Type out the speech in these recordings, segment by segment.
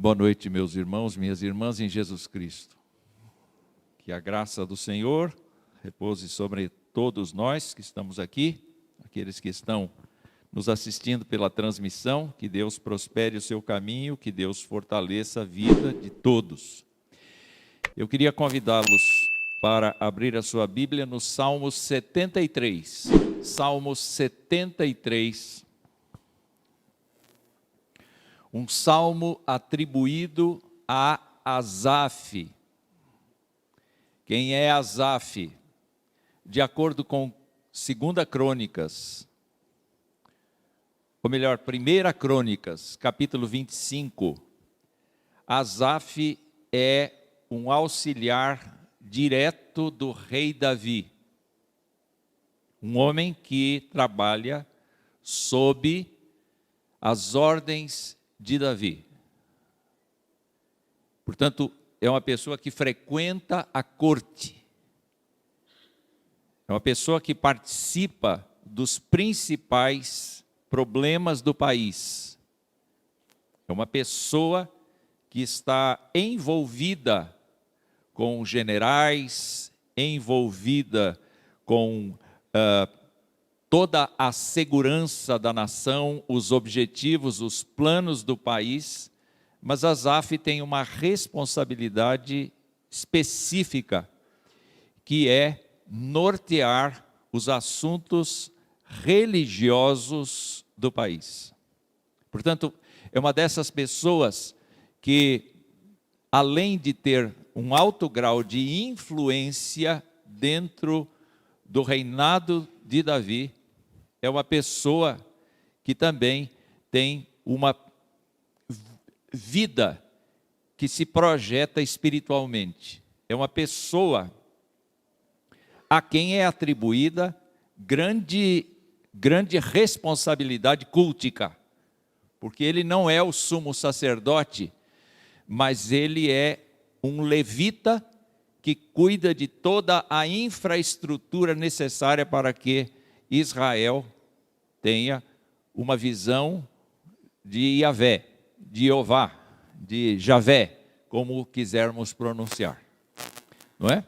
Boa noite, meus irmãos, minhas irmãs em Jesus Cristo. Que a graça do Senhor repouse sobre todos nós que estamos aqui, aqueles que estão nos assistindo pela transmissão, que Deus prospere o seu caminho, que Deus fortaleça a vida de todos. Eu queria convidá-los para abrir a sua Bíblia no Salmo 73. Salmo 73. Um salmo atribuído a Asaf. Quem é Asaf? De acordo com 2 Crônicas, ou melhor, 1 Crônicas, capítulo 25, Asaf é um auxiliar direto do rei Davi. Um homem que trabalha sob as ordens de Davi. Portanto, é uma pessoa que frequenta a corte. É uma pessoa que participa dos principais problemas do país. É uma pessoa que está envolvida com generais, envolvida com toda a segurança da nação, os objetivos, os planos do país, mas Asaf tem uma responsabilidade específica, que é nortear os assuntos religiosos do país. Portanto, é uma dessas pessoas que, além de ter um alto grau de influência dentro do reinado de Davi, é uma pessoa que também tem uma vida que se projeta espiritualmente. É uma pessoa a quem é atribuída grande responsabilidade cultica, porque ele não é o sumo sacerdote, mas ele é um levita que cuida de toda a infraestrutura necessária para que Israel tenha uma visão de Yahvé, de Jeová, de Javé, como quisermos pronunciar, não é?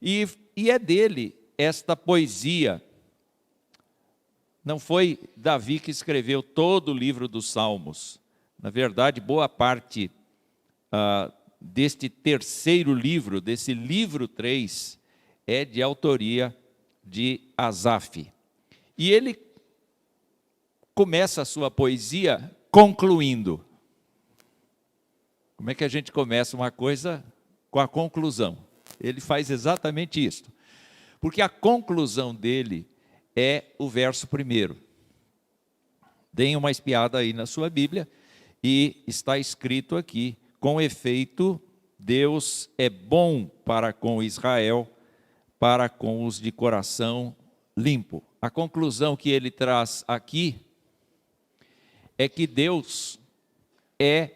E é dele esta poesia. Não foi Davi que escreveu todo o livro dos Salmos. Na verdade, boa parte deste terceiro livro, desse livro 3, é de autoria de Asaf. E ele começa a sua poesia concluindo. Como é que a gente começa uma coisa com a conclusão? Ele faz exatamente isso. Porque a conclusão dele é o verso 1. Deem uma espiada aí na sua Bíblia e está escrito aqui: com efeito, Deus é bom para com Israel, para com os de coração limpo. A conclusão que ele traz aqui é que Deus é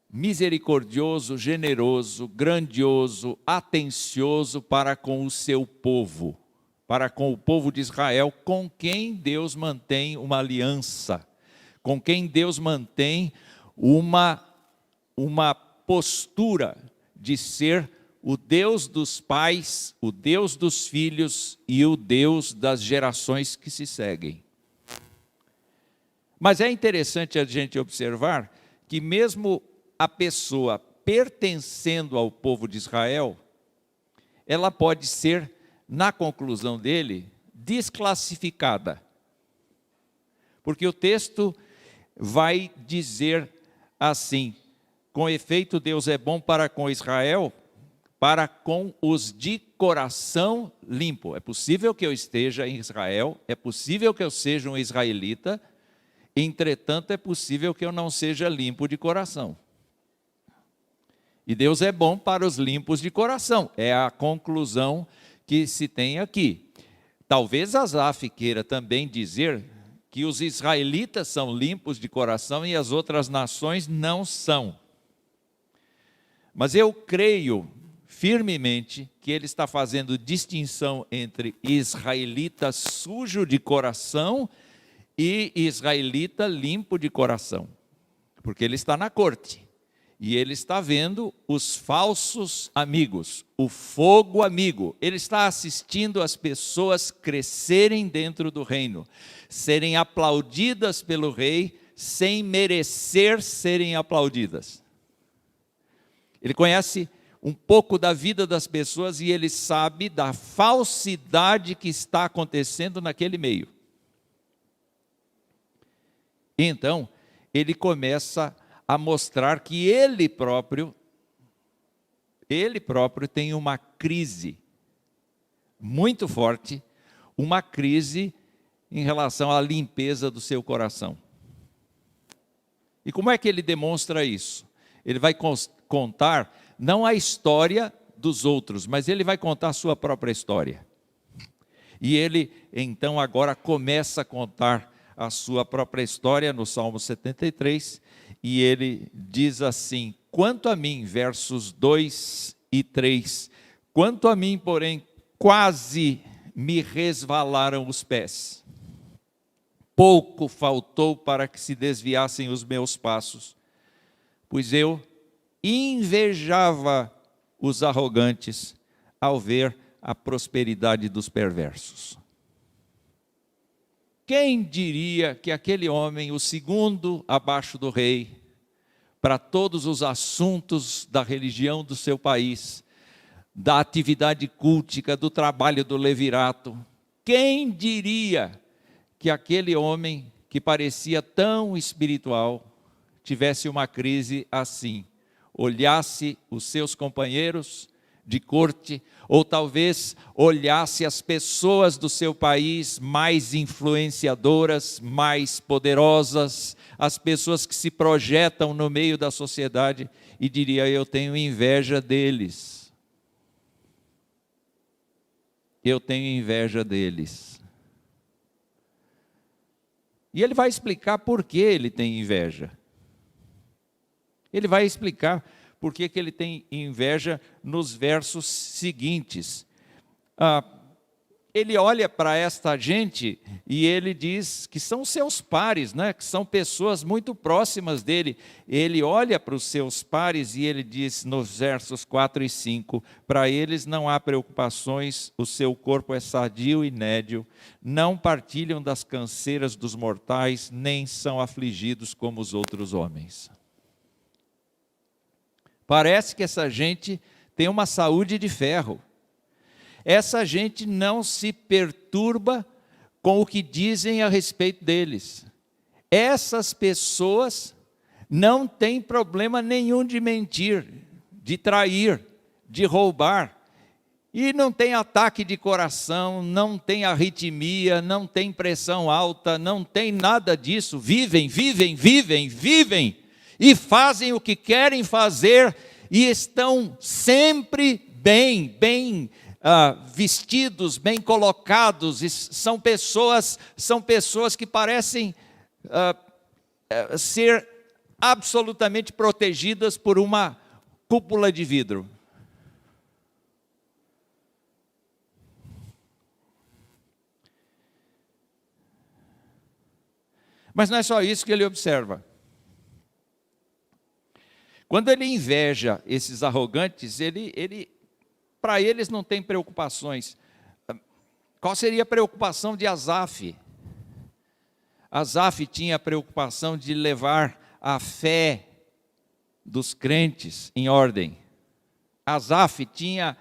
misericordioso, generoso, grandioso, atencioso para com o seu povo, para com o povo de Israel, com quem Deus mantém uma aliança, com quem Deus mantém uma postura de ser o Deus dos pais, o Deus dos filhos e o Deus das gerações que se seguem. Mas é interessante a gente observar que mesmo a pessoa pertencendo ao povo de Israel, ela pode ser, na conclusão dele, desclassificada. Porque o texto vai dizer assim: com efeito, Deus é bom para com Israel, para com os de coração limpo. É possível que eu esteja em Israel, é possível que eu seja um israelita, entretanto, é possível que eu não seja limpo de coração. E Deus é bom para os limpos de coração. É a conclusão que se tem aqui. Talvez Asaf queira também dizer que os israelitas são limpos de coração e as outras nações não são. Mas eu creio firmemente que ele está fazendo distinção entre israelita sujo de coração e israelita limpo de coração. Porque ele está na corte. E ele está vendo os falsos amigos, o fogo amigo. Ele está assistindo as pessoas crescerem dentro do reino, serem aplaudidas pelo rei, sem merecer serem aplaudidas. Ele conhece um pouco da vida das pessoas e ele sabe da falsidade que está acontecendo naquele meio. Então, ele começa a mostrar que ele próprio tem uma crise muito forte, uma crise em relação à limpeza do seu coração. E como é que ele demonstra isso? Ele vai contar não a história dos outros, mas ele vai contar a sua própria história. E ele, então, agora começa a contar a sua própria história no Salmo 73, e ele diz assim: quanto a mim, versos 2 e 3, quanto a mim, porém, quase me resvalaram os pés. Pouco faltou para que se desviassem os meus passos, pois eu invejava os arrogantes ao ver a prosperidade dos perversos. Quem diria que aquele homem, o segundo abaixo do rei, para todos os assuntos da religião do seu país, da atividade cultica, do trabalho do levirato, quem diria que aquele homem que parecia tão espiritual tivesse uma crise assim, olhasse os seus companheiros de corte, ou talvez olhasse as pessoas do seu país mais influenciadoras, mais poderosas, as pessoas que se projetam no meio da sociedade e diria: eu tenho inveja deles. Eu tenho inveja deles. E ele vai explicar por que ele tem inveja. Ele vai explicar por que ele tem inveja nos versos seguintes. Ele olha para esta gente e ele diz que são seus pares, né? Que são pessoas muito próximas dele. Ele olha para os seus pares e ele diz nos versos 4 e 5, para eles não há preocupações, o seu corpo é sadio e nédio, não partilham das canseiras dos mortais, nem são afligidos como os outros homens. Parece que essa gente tem uma saúde de ferro. Essa gente não se perturba com o que dizem a respeito deles. Essas pessoas não têm problema nenhum de mentir, de trair, de roubar. E não tem ataque de coração, não tem arritmia, não tem pressão alta, não tem nada disso. Vivem e fazem o que querem fazer e estão sempre bem vestidos, bem colocados. E são pessoas que parecem ser absolutamente protegidas por uma cúpula de vidro. Mas não é só isso que ele observa. Quando ele inveja esses arrogantes, para eles não tem preocupações. Qual seria a preocupação de Asaf? Asaf tinha a preocupação de levar a fé dos crentes em ordem. Asaf tinha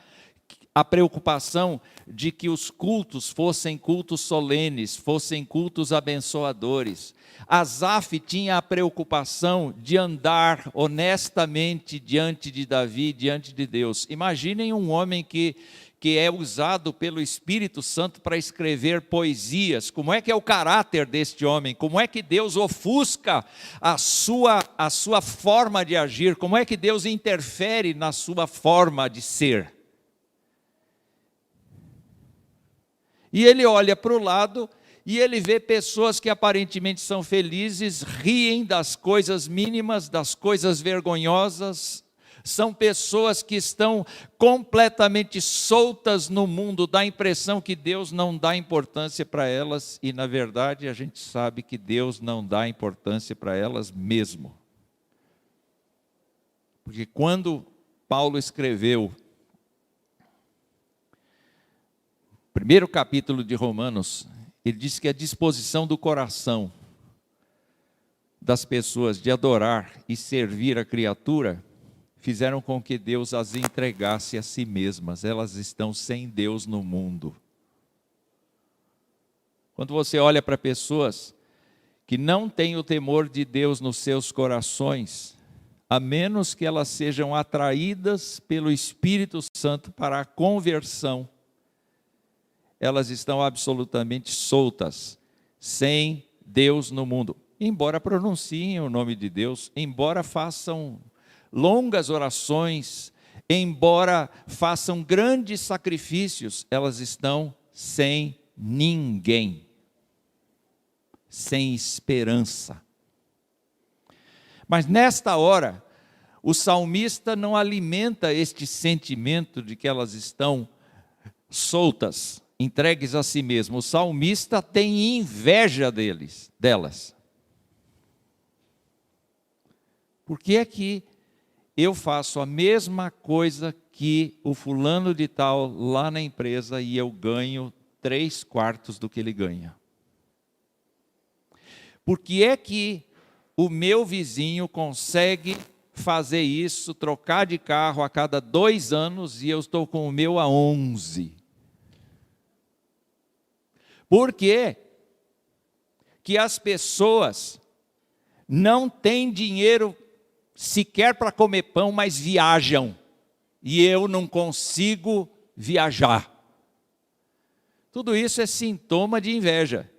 a preocupação de que os cultos fossem cultos solenes, fossem cultos abençoadores. Asaf tinha a preocupação de andar honestamente diante de Davi, diante de Deus. Imaginem um homem que é usado pelo Espírito Santo para escrever poesias. Como é que é o caráter deste homem? Como é que Deus ofusca a sua forma de agir? Como é que Deus interfere na sua forma de ser? E ele olha para o lado e ele vê pessoas que aparentemente são felizes, riem das coisas mínimas, das coisas vergonhosas. São pessoas que estão completamente soltas no mundo, dá a impressão que Deus não dá importância para elas, e na verdade a gente sabe que Deus não dá importância para elas mesmo. Porque quando Paulo escreveu o primeiro capítulo de Romanos, ele disse que a disposição do coração das pessoas de adorar e servir a criatura fizeram com que Deus as entregasse a si mesmas. Elas estão sem Deus no mundo. Quando você olha para pessoas que não têm o temor de Deus nos seus corações, a menos que elas sejam atraídas pelo Espírito Santo para a conversão, elas estão absolutamente soltas, sem Deus no mundo. Embora pronunciem o nome de Deus, embora façam longas orações, embora façam grandes sacrifícios, elas estão sem ninguém, sem esperança. Mas nesta hora, o salmista não alimenta este sentimento de que elas estão soltas, entregues a si mesmo. O salmista tem inveja delas. Por que é que eu faço a mesma coisa que o fulano de tal lá na empresa e eu ganho 3/4 do que ele ganha? Por que é que o meu vizinho consegue fazer isso, trocar de carro a cada 2 anos e eu estou com o meu há 11? Por que que as pessoas não têm dinheiro sequer para comer pão, mas viajam, e eu não consigo viajar? Tudo isso é sintoma de inveja.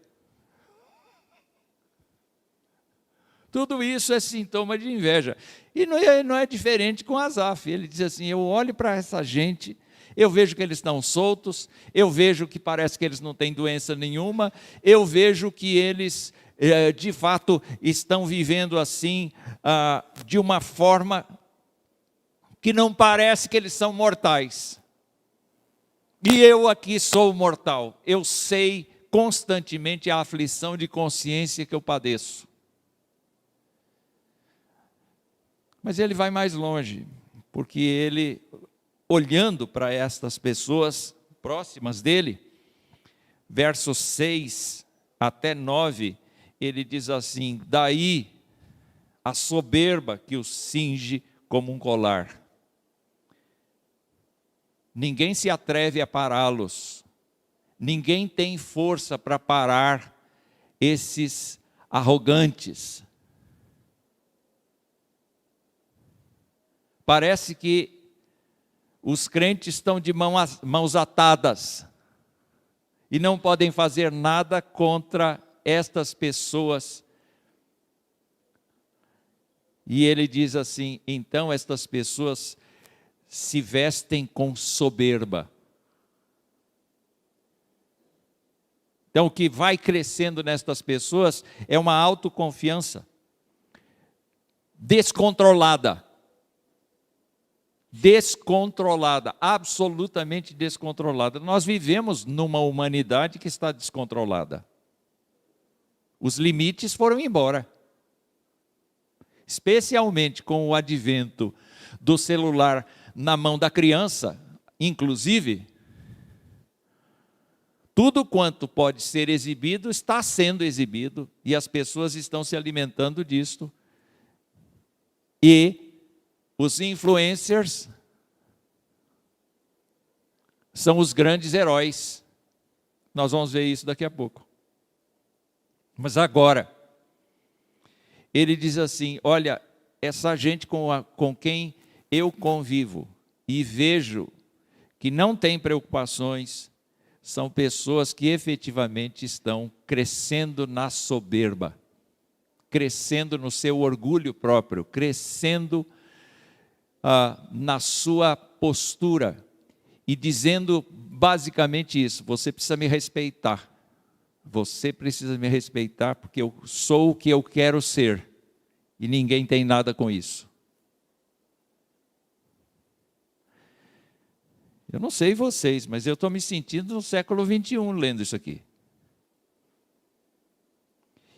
Tudo isso é sintoma de inveja. E não é diferente com Asaf. Ele diz assim: eu olho para essa gente, eu vejo que eles estão soltos, eu vejo que parece que eles não têm doença nenhuma, eu vejo que eles de fato estão vivendo assim, de uma forma que não parece que eles são mortais. E eu aqui sou mortal. Eu sei constantemente a aflição de consciência que eu padeço. Mas ele vai mais longe, porque ele, olhando para estas pessoas próximas dele, versos 6 até 9, ele diz assim: daí a soberba que os cinge como um colar. Ninguém se atreve a pará-los, ninguém tem força para parar esses arrogantes. Parece que os crentes estão de mãos atadas e não podem fazer nada contra estas pessoas. E ele diz assim: então estas pessoas se vestem com soberba. Então o que vai crescendo nestas pessoas é uma autoconfiança descontrolada. Descontrolada, absolutamente descontrolada. Nós vivemos numa humanidade que está descontrolada. Os limites foram embora. Especialmente com o advento do celular na mão da criança, inclusive, tudo quanto pode ser exibido está sendo exibido e as pessoas estão se alimentando disto. E os influencers são os grandes heróis. Nós vamos ver isso daqui a pouco. Mas agora, ele diz assim: olha, essa gente com quem eu convivo e vejo que não tem preocupações, são pessoas que efetivamente estão crescendo na soberba, crescendo no seu orgulho próprio, crescendo na sua postura e dizendo basicamente isso: você precisa me respeitar, você precisa me respeitar porque eu sou o que eu quero ser e ninguém tem nada com isso. Eu não sei vocês, mas eu estou me sentindo no século 21 lendo isso aqui.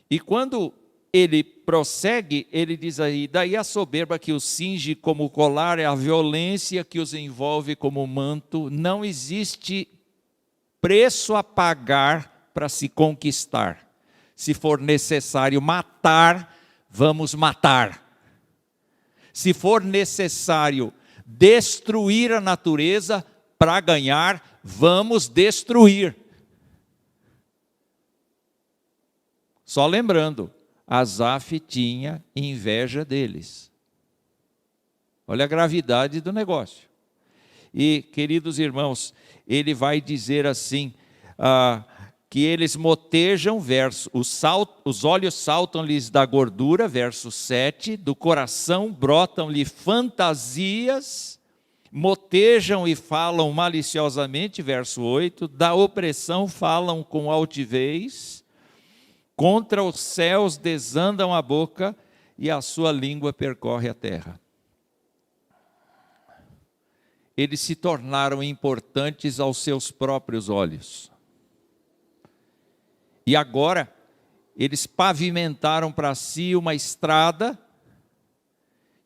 E quando ele prossegue, ele diz aí, daí a soberba que os cinge como colar, é a violência que os envolve como manto, não existe preço a pagar para se conquistar. Se for necessário matar, vamos matar. Se for necessário destruir a natureza para ganhar, vamos destruir. Só lembrando, Asaf tinha inveja deles. Olha a gravidade do negócio. E, queridos irmãos, ele vai dizer assim, que eles motejam, os olhos saltam-lhes da gordura, verso 7, do coração brotam-lhe fantasias, motejam e falam maliciosamente, verso 8, da opressão falam com altivez, contra os céus desandam a boca e a sua língua percorre a terra. Eles se tornaram importantes aos seus próprios olhos. E agora, eles pavimentaram para si uma estrada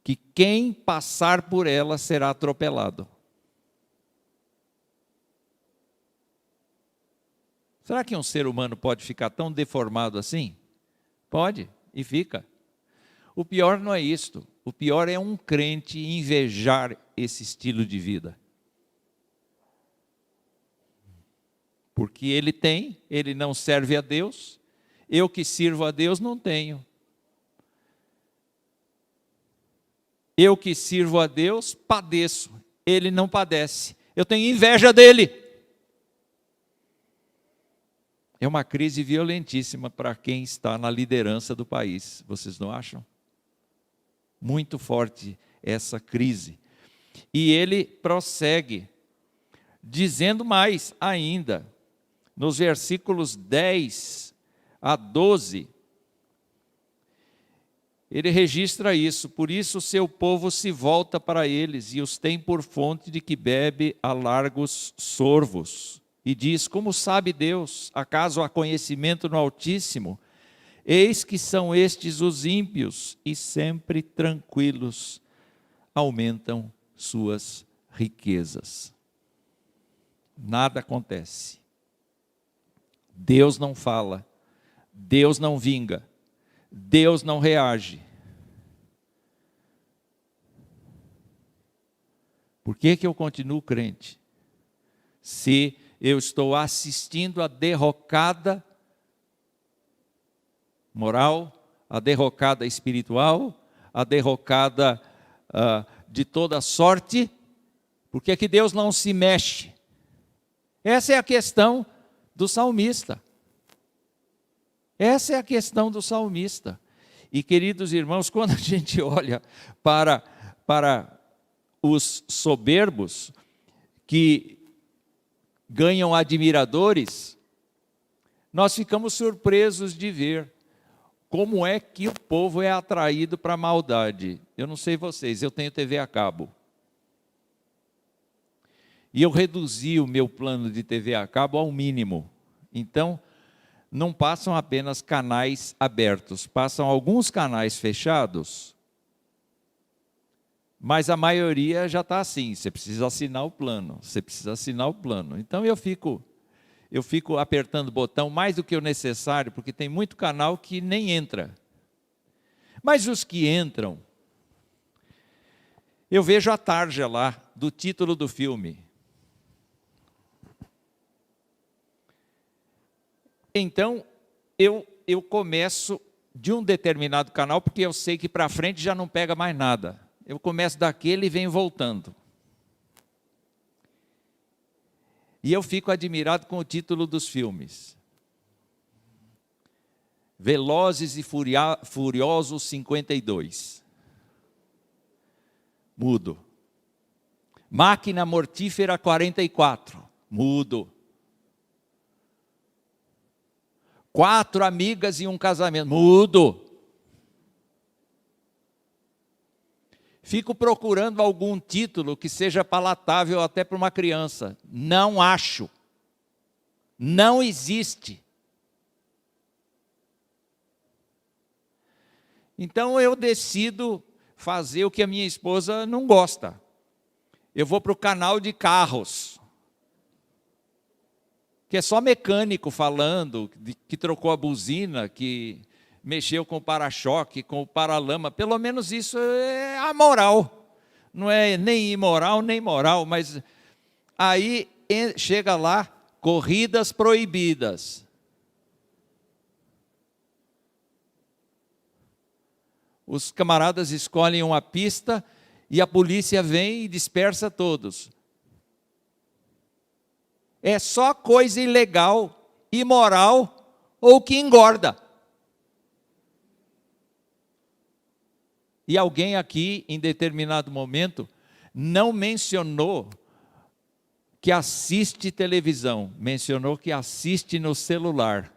que quem passar por ela será atropelado. Será que um ser humano pode ficar tão deformado assim? Pode, e fica. O pior não é isto. O pior é um crente invejar esse estilo de vida. Porque ele não serve a Deus. Eu que sirvo a Deus não tenho. Eu que sirvo a Deus padeço. Ele não padece. Eu tenho inveja dele. É uma crise violentíssima para quem está na liderança do país. Vocês não acham? Muito forte essa crise. E ele prossegue, dizendo mais ainda, nos versículos 10 a 12, ele registra isso. Por isso o seu povo se volta para eles e os tem por fonte de que bebe a largos sorvos. E diz, como sabe Deus? Acaso há conhecimento no Altíssimo? Eis que são estes os ímpios, e sempre tranquilos aumentam suas riquezas. Nada acontece. Deus não fala, Deus não vinga, Deus não reage. Por que eu continuo crente? Se eu estou assistindo a derrocada moral, a derrocada espiritual, a derrocada de toda sorte, por que Deus não se mexe? Essa é a questão do salmista. Essa é a questão do salmista. E, queridos irmãos, quando a gente olha para os soberbos que ganham admiradores, nós ficamos surpresos de ver como é que o povo é atraído para a maldade. Eu não sei vocês, eu tenho TV a cabo. E eu reduzi o meu plano de TV a cabo ao mínimo. Então, não passam apenas canais abertos, passam alguns canais fechados, mas a maioria já está assim, você precisa assinar o plano, você precisa assinar o plano. Então eu fico apertando o botão mais do que o necessário, porque tem muito canal que nem entra. Mas os que entram, eu vejo a tarja lá, do título do filme. Então, eu começo de um determinado canal, porque eu sei que para frente já não pega mais nada. Eu começo daquele e venho voltando. E eu fico admirado com o título dos filmes. Velozes e Furiosos 52. Mudo. Máquina Mortífera 44. Mudo. 4 amigas e um casamento. Mudo. Fico procurando algum título que seja palatável até para uma criança. Não acho. Não existe. Então eu decido fazer o que a minha esposa não gosta. Eu vou para o canal de carros, que é só mecânico falando, que trocou a buzina, que mexeu com o para-choque, com o para-lama. Pelo menos isso é amoral. Não é nem imoral, nem moral, mas aí chega lá, corridas proibidas. Os camaradas escolhem uma pista e a polícia vem e dispersa todos. É só coisa ilegal, imoral ou que engorda. E alguém aqui, em determinado momento, não mencionou que assiste televisão, mencionou que assiste no celular.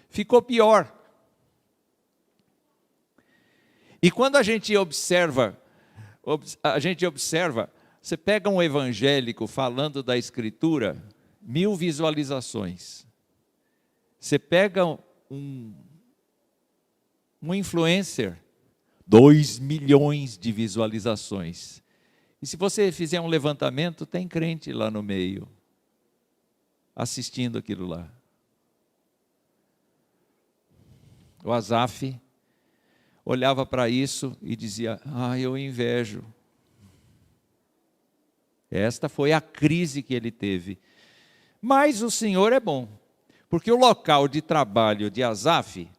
Ficou pior. E quando a gente observa, você pega um evangélico falando da Escritura, 1000 visualizações. Você pega um influencer, 2 milhões de visualizações. E se você fizer um levantamento, tem crente lá no meio, assistindo aquilo lá. O Asaf olhava para isso e dizia, eu invejo. Esta foi a crise que ele teve. Mas o Senhor é bom, porque o local de trabalho de Asaf,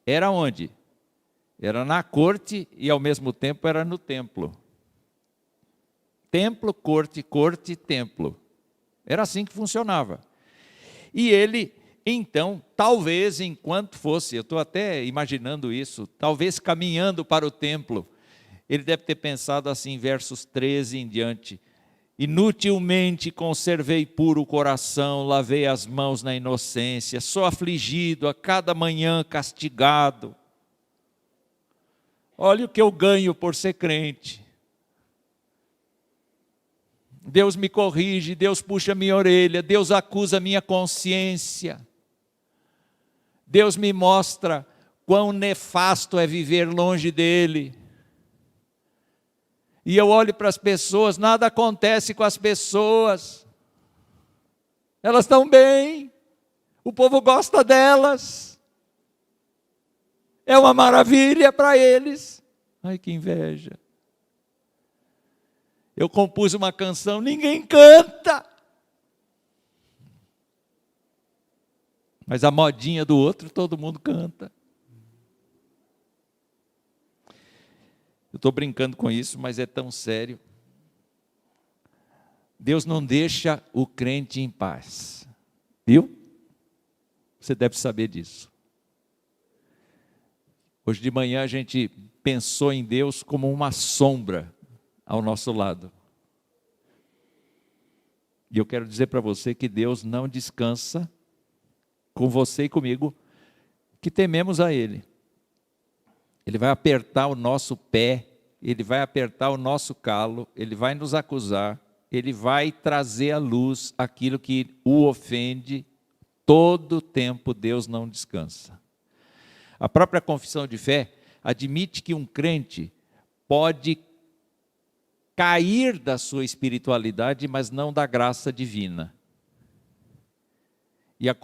era onde? Era na corte e ao mesmo tempo era no templo. Templo, corte, corte, templo. Era assim que funcionava. E ele, então, talvez enquanto fosse, eu estou até imaginando isso, talvez caminhando para o templo, ele deve ter pensado assim, versos 13 em diante, inutilmente conservei puro o coração, lavei as mãos na inocência, sou afligido, a cada manhã castigado. Olha o que eu ganho por ser crente. Deus me corrige, Deus puxa minha orelha, Deus acusa minha consciência. Deus me mostra quão nefasto é viver longe dEle. E eu olho para as pessoas, nada acontece com as pessoas. Elas estão bem, o povo gosta delas. É uma maravilha para eles. Ai, que inveja. Eu compus uma canção, ninguém canta. Mas a modinha do outro, todo mundo canta. Eu estou brincando com isso, mas é tão sério. Deus não deixa o crente em paz. Viu? Você deve saber disso. Hoje de manhã a gente pensou em Deus como uma sombra ao nosso lado. E eu quero dizer para você que Deus não descansa com você e comigo, que tememos a Ele. Ele vai apertar o nosso pé, Ele vai apertar o nosso calo, Ele vai nos acusar, Ele vai trazer à luz aquilo que o ofende. Todo tempo Deus não descansa. A própria confissão de fé admite que um crente pode cair da sua espiritualidade, mas não da graça divina. E a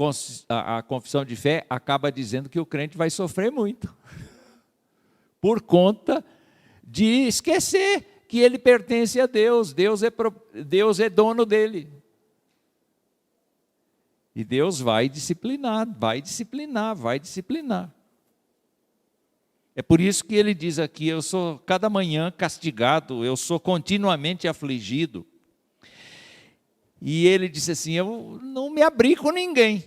confissão de fé acaba dizendo que o crente vai sofrer muito, por conta de esquecer que ele pertence a Deus, Deus é dono dele. E Deus vai disciplinar, vai disciplinar, vai disciplinar. É por isso que ele diz aqui, eu sou cada manhã castigado, eu sou continuamente afligido. E ele disse assim, eu não me abri com ninguém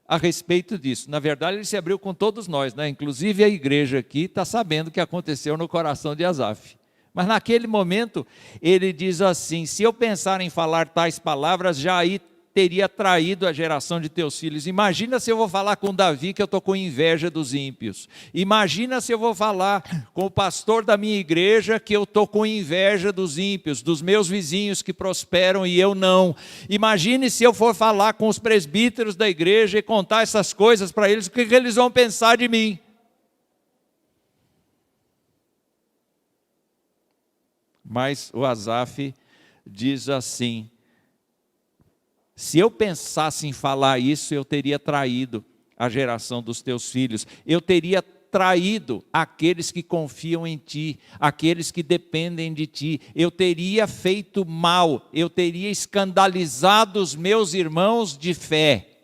a respeito disso. Na verdade, ele se abriu com todos nós, né? Inclusive a igreja aqui está sabendo o que aconteceu no coração de Asaf. Mas naquele momento, ele diz assim, se eu pensar em falar tais palavras, já aí teria traído a geração de teus filhos. Imagina se eu vou falar com Davi que eu estou com inveja dos ímpios. Imagina se eu vou falar com o pastor da minha igreja que eu estou com inveja dos ímpios, dos meus vizinhos que prosperam e eu não. Imagine se eu for falar com os presbíteros da igreja e contar essas coisas para eles, o que eles vão pensar de mim? Mas o Asaf diz assim: se eu pensasse em falar isso, eu teria traído a geração dos teus filhos. Eu teria traído aqueles que confiam em ti, aqueles que dependem de ti. Eu teria feito mal, eu teria escandalizado os meus irmãos de fé.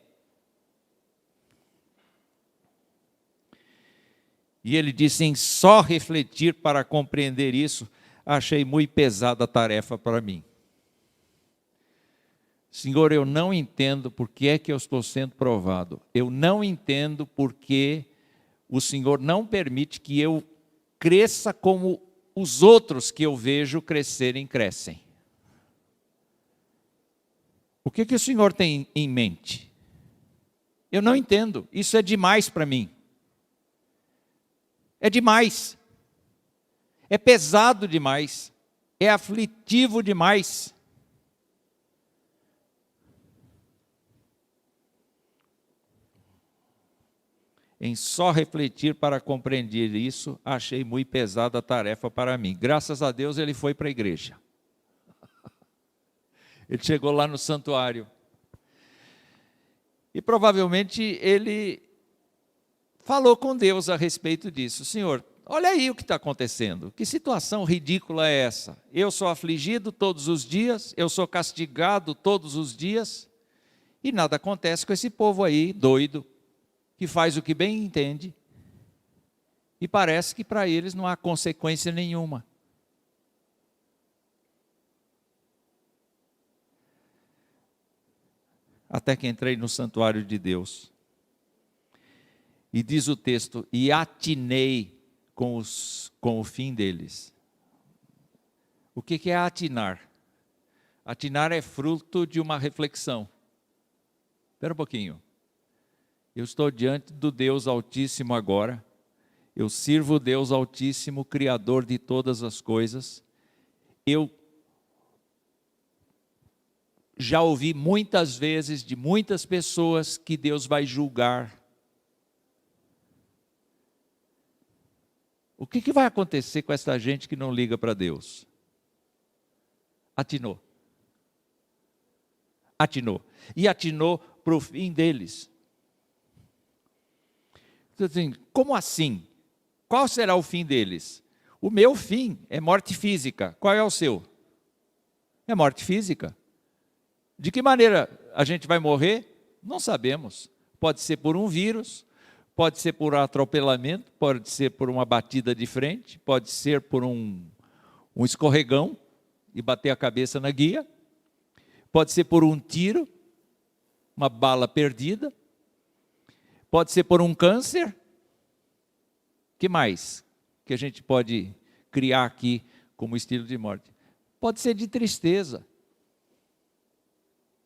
E ele disse: em só refletir para compreender isso, achei muito pesada a tarefa para mim. Senhor, eu não entendo por que é que eu estou sendo provado. Eu não entendo por que o Senhor não permite que eu cresça como os outros que eu vejo crescerem, crescem. O que o Senhor tem em mente? Eu não entendo. Isso é demais para mim. É demais. É pesado demais. É aflitivo demais. Em só refletir para compreender isso, achei muito pesada a tarefa para mim. Graças a Deus ele foi para a igreja. Ele chegou lá no santuário. E provavelmente ele falou com Deus a respeito disso. Senhor, olha aí o que está acontecendo. Que situação ridícula é essa? Eu sou afligido todos os dias, eu sou castigado todos os dias, e nada acontece com esse povo aí, doido, que faz o que bem entende, e parece que para eles não há consequência nenhuma. Até que entrei no santuário de Deus, e diz o texto, e atinei com o fim deles. O que é atinar? Atinar é fruto de uma reflexão. Espera um pouquinho. Eu estou diante do Deus Altíssimo agora, eu sirvo o Deus Altíssimo, Criador de todas as coisas. Eu já ouvi muitas vezes de muitas pessoas que Deus vai julgar. O que vai acontecer com essa gente que não liga para Deus? Atinou. Atinou. E atinou para o fim deles. Assim, como assim? Qual será o fim deles? O meu fim é morte física. Qual é o seu? É morte física. De que maneira a gente vai morrer? Não sabemos. Pode ser por um vírus, pode ser por um atropelamento, pode ser por uma batida de frente, pode ser por um escorregão e bater a cabeça na guia, pode ser por um tiro, uma bala perdida, pode ser por um câncer. Que mais que a gente pode criar aqui como estilo de morte? Pode ser de tristeza,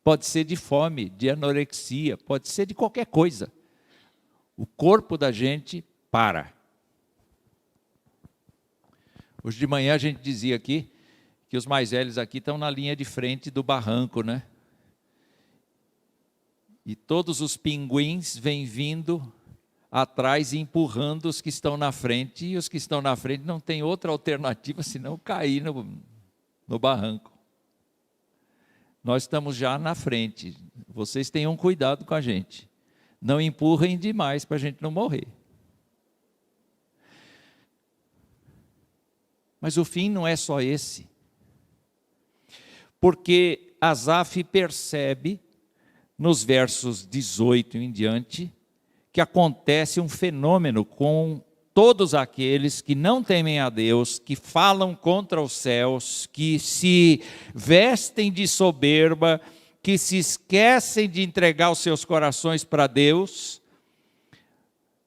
pode ser de fome, de anorexia, pode ser de qualquer coisa. O corpo da gente para. Hoje de manhã a gente dizia aqui que os mais velhos aqui estão na linha de frente do barranco, né? E todos os pinguins vêm vindo atrás e empurrando os que estão na frente, e os que estão na frente não tem outra alternativa senão cair no barranco. Nós estamos já na frente, vocês tenham cuidado com a gente, não empurrem demais para a gente não morrer. Mas o fim não é só esse, porque Asaf percebe, nos versos 18 em diante, que acontece um fenômeno com todos aqueles que não temem a Deus, que falam contra os céus, que se vestem de soberba, que se esquecem de entregar os seus corações para Deus,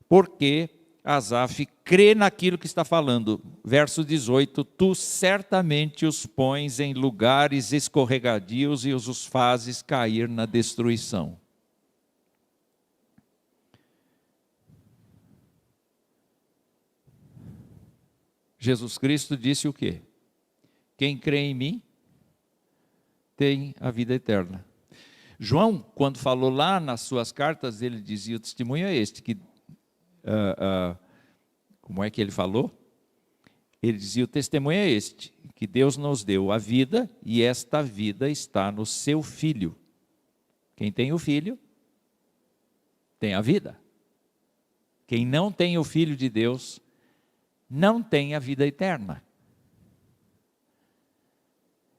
porque Asaf crê naquilo que está falando. Verso 18, tu certamente os pões em lugares escorregadios e os fazes cair na destruição. Jesus Cristo disse o quê? Quem crê em mim tem a vida eterna. João, quando falou lá nas suas cartas, ele dizia, o testemunho é este, que, como é que ele falou? Ele dizia, o testemunho é este, que Deus nos deu a vida, e esta vida está no seu Filho. Quem tem o Filho, tem a vida. Quem não tem o Filho de Deus, não tem a vida eterna.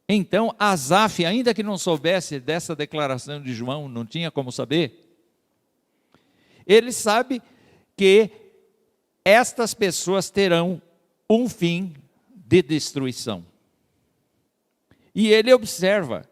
Então, Asaf, ainda que não soubesse dessa declaração de João, não tinha como saber, ele sabe que estas pessoas terão um fim de destruição. E ele observa,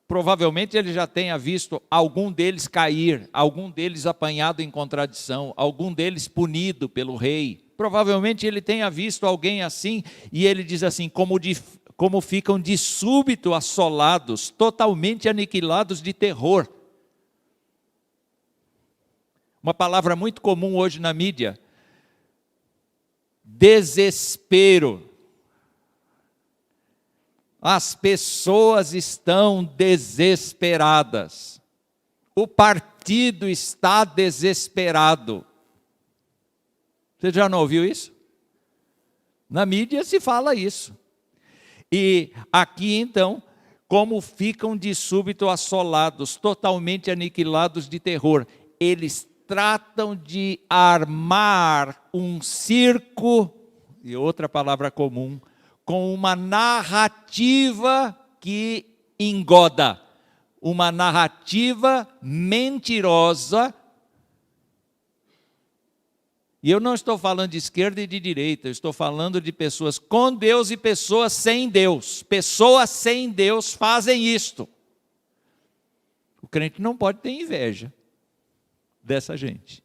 provavelmente ele já tenha visto algum deles cair, algum deles apanhado em contradição, algum deles punido pelo rei. Provavelmente ele tenha visto alguém assim, e ele diz assim, como ficam de súbito assolados, totalmente aniquilados de terror. Uma palavra muito comum hoje na mídia, desespero. As pessoas estão desesperadas. O partido está desesperado. Você já não ouviu isso? Na mídia se fala isso. E aqui então, como ficam de súbito assolados, totalmente aniquilados de terror. Eles tratam de armar um circo, e outra palavra comum, com uma narrativa que engoda, uma narrativa mentirosa. E eu não estou falando de esquerda e de direita, eu estou falando de pessoas com Deus e pessoas sem Deus. Pessoas sem Deus fazem isto. O crente não pode ter inveja dessa gente.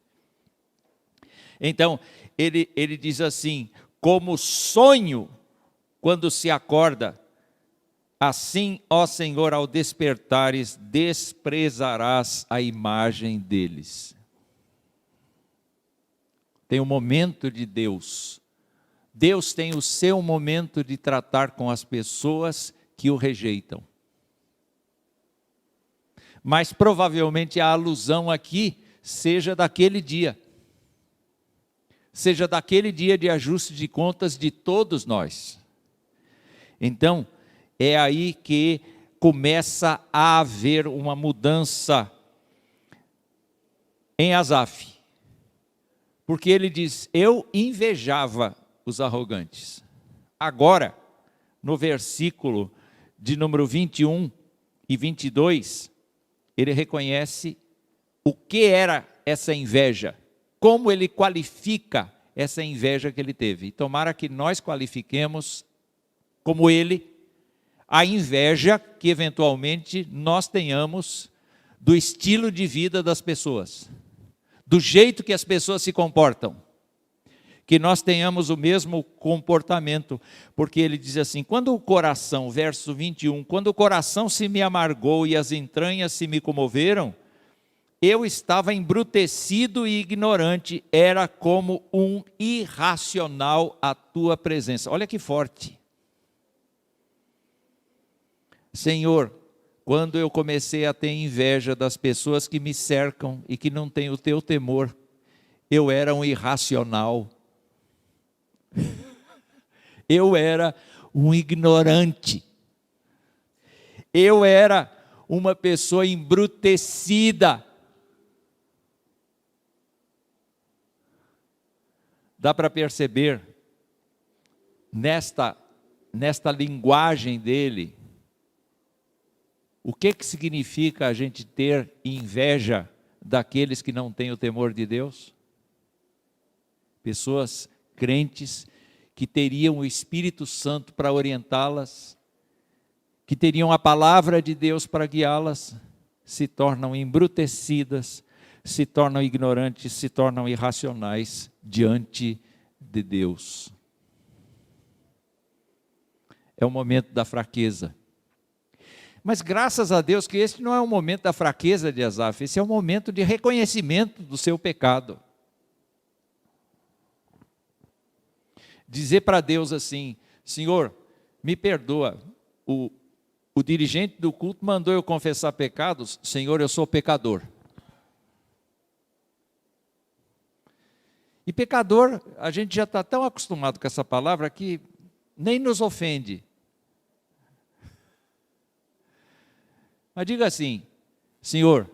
Então, ele diz assim, como sonho, quando se acorda, assim, ó Senhor, ao despertares, desprezarás a imagem deles. Tem um momento de Deus. Deus tem o seu momento de tratar com as pessoas que o rejeitam. Mas provavelmente a alusão aqui seja daquele dia. Seja daquele dia de ajuste de contas de todos nós. Então, é aí que começa a haver uma mudança em Asaf. Porque ele diz, eu invejava os arrogantes. Agora, no versículo de número 21 e 22, ele reconhece o que era essa inveja, como ele qualifica essa inveja que ele teve. E tomara que nós qualifiquemos, como ele, a inveja que eventualmente nós tenhamos do estilo de vida das pessoas, do jeito que as pessoas se comportam, que nós tenhamos o mesmo comportamento, porque ele diz assim, quando o coração, verso 21, quando o coração se me amargou e as entranhas se me comoveram, eu estava embrutecido e ignorante, era como um irracional à tua presença. Olha que forte. Senhor, quando eu comecei a ter inveja das pessoas que me cercam e que não têm o teu temor, eu era um irracional. Eu era um ignorante. Eu era uma pessoa embrutecida. Dá para perceber nesta linguagem dele, o que significa a gente ter inveja daqueles que não têm o temor de Deus? Pessoas crentes que teriam o Espírito Santo para orientá-las, que teriam a palavra de Deus para guiá-las, se tornam embrutecidas, se tornam ignorantes, se tornam irracionais diante de Deus. É o momento da fraqueza. Mas graças a Deus que esse não é o momento da fraqueza de Asaf, esse é o momento de reconhecimento do seu pecado. Dizer para Deus assim: Senhor, me perdoa, o dirigente do culto mandou eu confessar pecados, Senhor, eu sou pecador. E pecador, a gente já está tão acostumado com essa palavra que nem nos ofende. Mas diga assim: Senhor,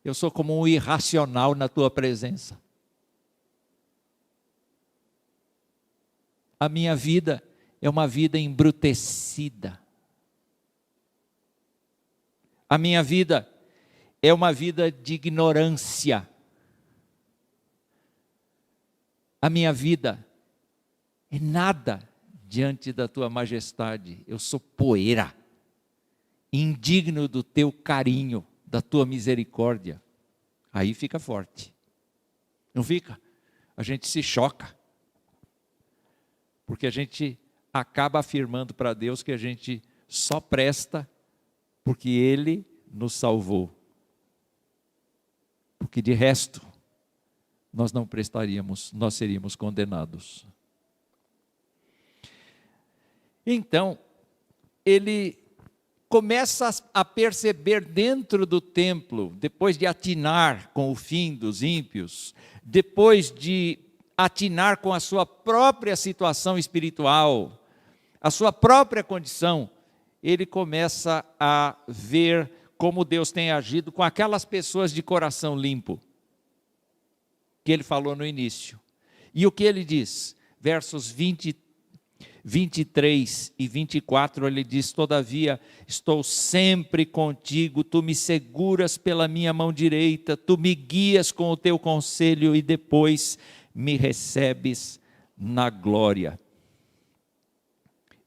eu sou como um irracional na tua presença. A minha vida é uma vida embrutecida. A minha vida é uma vida de ignorância. A minha vida é nada diante da tua majestade. Eu sou poeira, indigno do teu carinho, da tua misericórdia. Aí fica forte. Não fica? A gente se choca. Porque a gente acaba afirmando para Deus que a gente só presta porque Ele nos salvou. Porque de resto, nós não prestaríamos, nós seríamos condenados. Então, ele começa a perceber dentro do templo, depois de atinar com o fim dos ímpios, depois de atinar com a sua própria situação espiritual, a sua própria condição, ele começa a ver como Deus tem agido com aquelas pessoas de coração limpo, que ele falou no início. E o que ele diz? Versos 23 e 24, ele diz: todavia, estou sempre contigo, tu me seguras pela minha mão direita, tu me guias com o teu conselho e depois me recebes na glória.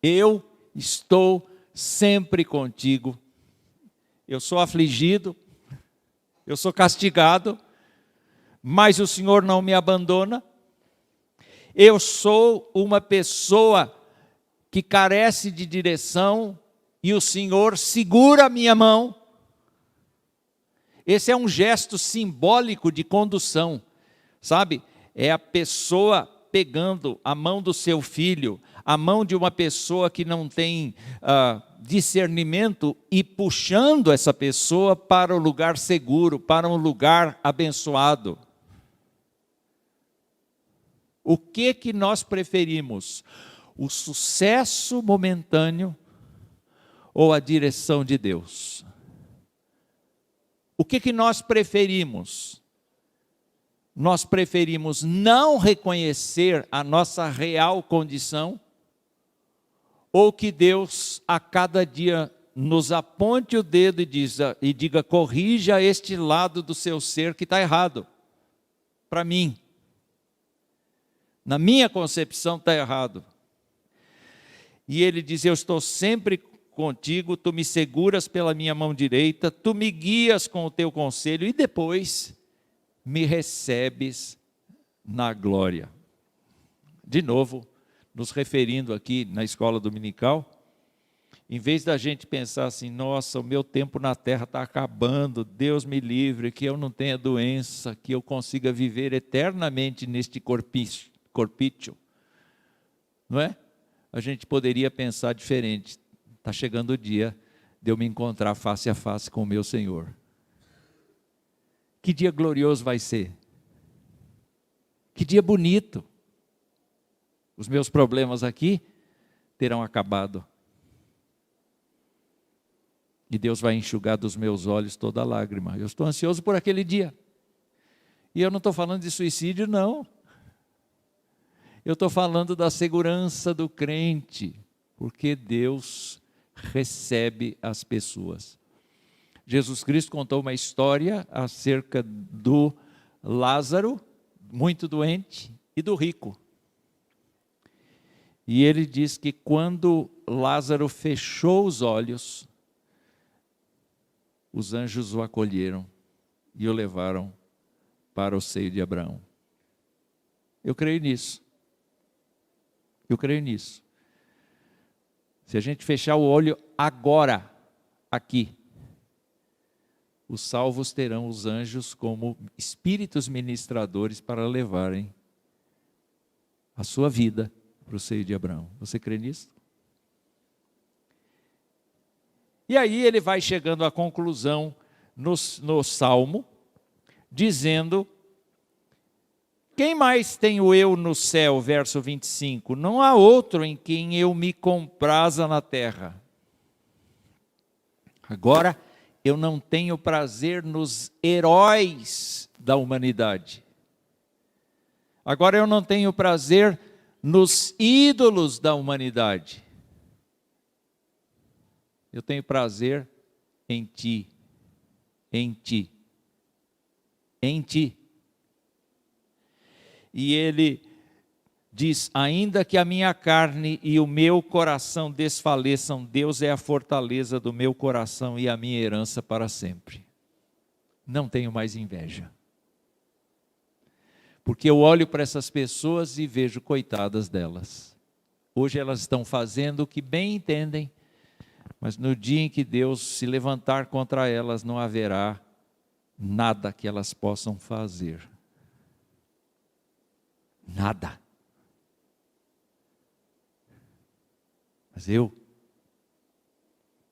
Eu estou sempre contigo. Eu sou afligido, eu sou castigado, mas o Senhor não me abandona. Eu sou uma pessoa que carece de direção e o Senhor segura a minha mão. Esse é um gesto simbólico de condução, sabe? É a pessoa pegando a mão do seu filho, a mão de uma pessoa que não tem discernimento e puxando essa pessoa para o lugar seguro, para um lugar abençoado. O que nós preferimos? O sucesso momentâneo ou a direção de Deus? O que nós preferimos? Nós preferimos não reconhecer a nossa real condição, ou que Deus a cada dia nos aponte o dedo e diga: corrija este lado do seu ser que está errado, para mim, na minha concepção está errado. E ele diz: eu estou sempre contigo, tu me seguras pela minha mão direita, tu me guias com o teu conselho e depois me recebes na glória. De novo, nos referindo aqui na escola dominical, em vez da gente pensar assim: nossa, o meu tempo na terra está acabando, Deus me livre, que eu não tenha doença, que eu consiga viver eternamente neste corpício, não é? A gente poderia pensar diferente: está chegando o dia de eu me encontrar face a face com o meu Senhor. Que dia glorioso vai ser, que dia bonito. Os meus problemas aqui terão acabado. E Deus vai enxugar dos meus olhos toda lágrima. Eu estou ansioso por aquele dia. E eu não estou falando de suicídio, não. Eu estou falando da segurança do crente, porque Deus recebe as pessoas. Jesus Cristo contou uma história acerca do Lázaro, muito doente, e do rico. E ele diz que quando Lázaro fechou os olhos, os anjos o acolheram e o levaram para o seio de Abraão. Eu creio nisso. Eu creio nisso. Se a gente fechar o olho agora, aqui, os salvos terão os anjos como espíritos ministradores para levarem a sua vida para o seio de Abraão. Você crê nisso? E aí ele vai chegando à conclusão no Salmo, dizendo: quem mais tenho eu no céu? Verso 25. Não há outro em quem eu me compraza na terra. Agora, eu não tenho prazer nos heróis da humanidade. Agora eu não tenho prazer nos ídolos da humanidade. Eu tenho prazer em ti, em ti, em ti. E ele diz: ainda que a minha carne e o meu coração desfaleçam, Deus é a fortaleza do meu coração e a minha herança para sempre. Não tenho mais inveja. Porque eu olho para essas pessoas e vejo coitadas delas. Hoje elas estão fazendo o que bem entendem, mas no dia em que Deus se levantar contra elas, não haverá nada que elas possam fazer. Nada. Mas o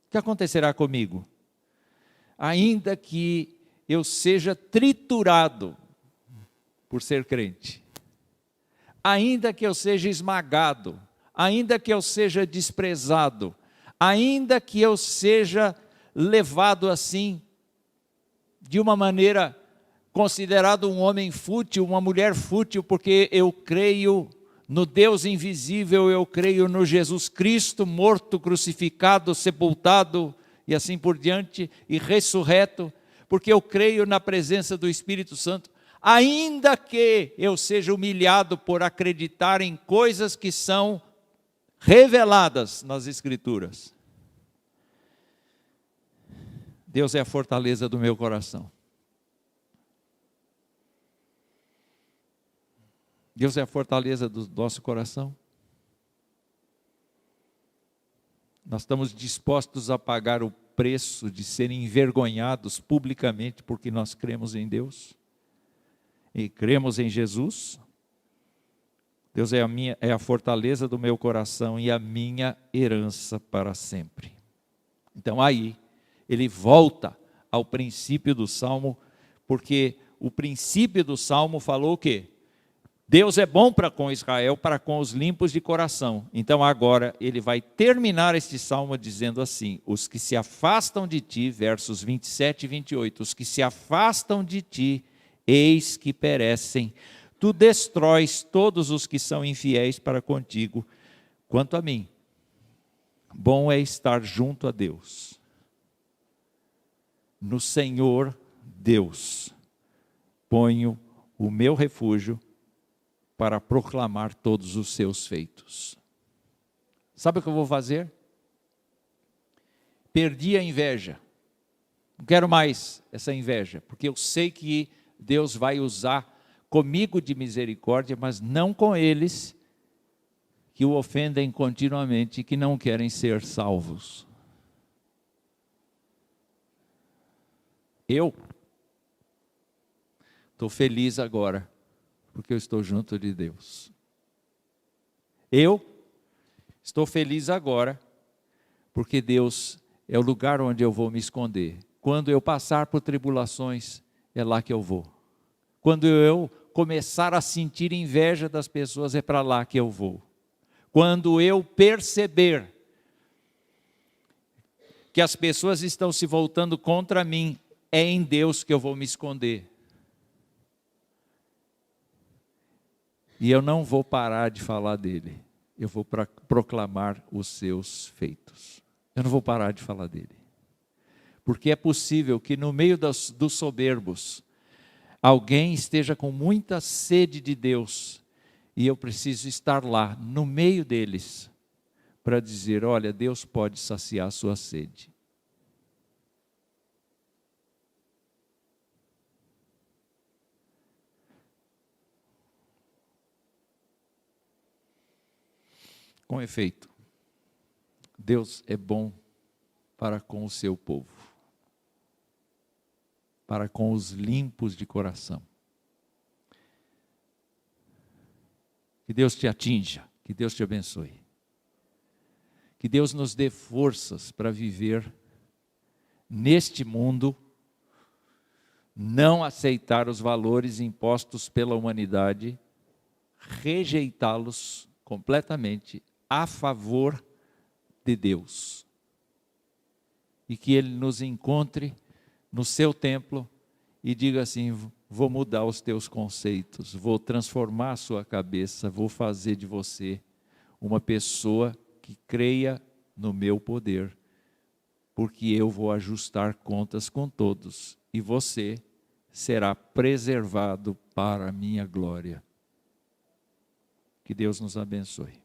que acontecerá comigo? Ainda que eu seja triturado por ser crente, ainda que eu seja esmagado, ainda que eu seja desprezado, ainda que eu seja levado assim, de uma maneira considerado um homem fútil, uma mulher fútil, porque eu creio no Deus invisível, eu creio no Jesus Cristo, morto, crucificado, sepultado e assim por diante, e ressurreto, porque eu creio na presença do Espírito Santo, ainda que eu seja humilhado por acreditar em coisas que são reveladas nas Escrituras. Deus é a fortaleza do meu coração. Deus é a fortaleza do nosso coração. Nós estamos dispostos a pagar o preço de serem envergonhados publicamente porque nós cremos em Deus e cremos em Jesus. Deus é a fortaleza do meu coração e a minha herança para sempre. Então aí ele volta ao princípio do Salmo, porque o princípio do Salmo falou o quê? Deus é bom para com Israel, para com os limpos de coração. Então agora ele vai terminar este salmo dizendo assim: os que se afastam de ti, versos 27 e 28, os que se afastam de ti, eis que perecem. Tu destróis todos os que são infiéis para contigo. Quanto a mim, bom é estar junto a Deus. No Senhor Deus ponho o meu refúgio para proclamar todos os seus feitos. Sabe o que eu vou fazer? Perdi a inveja. Não quero mais essa inveja, porque eu sei que Deus vai usar comigo de misericórdia, mas não com eles que o ofendem continuamente e que não querem ser salvos. Eu estou feliz agora, porque eu estou junto de Deus. Eu estou feliz agora, porque Deus é o lugar onde eu vou me esconder. Quando eu passar por tribulações, é lá que eu vou. Quando eu começar a sentir inveja das pessoas, é para lá que eu vou. Quando eu perceber que as pessoas estão se voltando contra mim, é em Deus que eu vou me esconder. E eu não vou parar de falar dele. Eu vou proclamar os seus feitos. Eu não vou parar de falar dele. Porque é possível que no meio dos soberbos, alguém esteja com muita sede de Deus, e eu preciso estar lá, no meio deles, para dizer: olha, Deus pode saciar a sua sede. Com efeito, Deus é bom para com o seu povo, para com os limpos de coração. Que Deus te atinja, que Deus te abençoe. Que Deus nos dê forças para viver neste mundo, não aceitar os valores impostos pela humanidade, rejeitá-los completamente a favor de Deus. E que Ele nos encontre no seu templo e diga assim: vou mudar os teus conceitos, vou transformar a sua cabeça, vou fazer de você uma pessoa que creia no meu poder, porque eu vou ajustar contas com todos e você será preservado para a minha glória. Que Deus nos abençoe.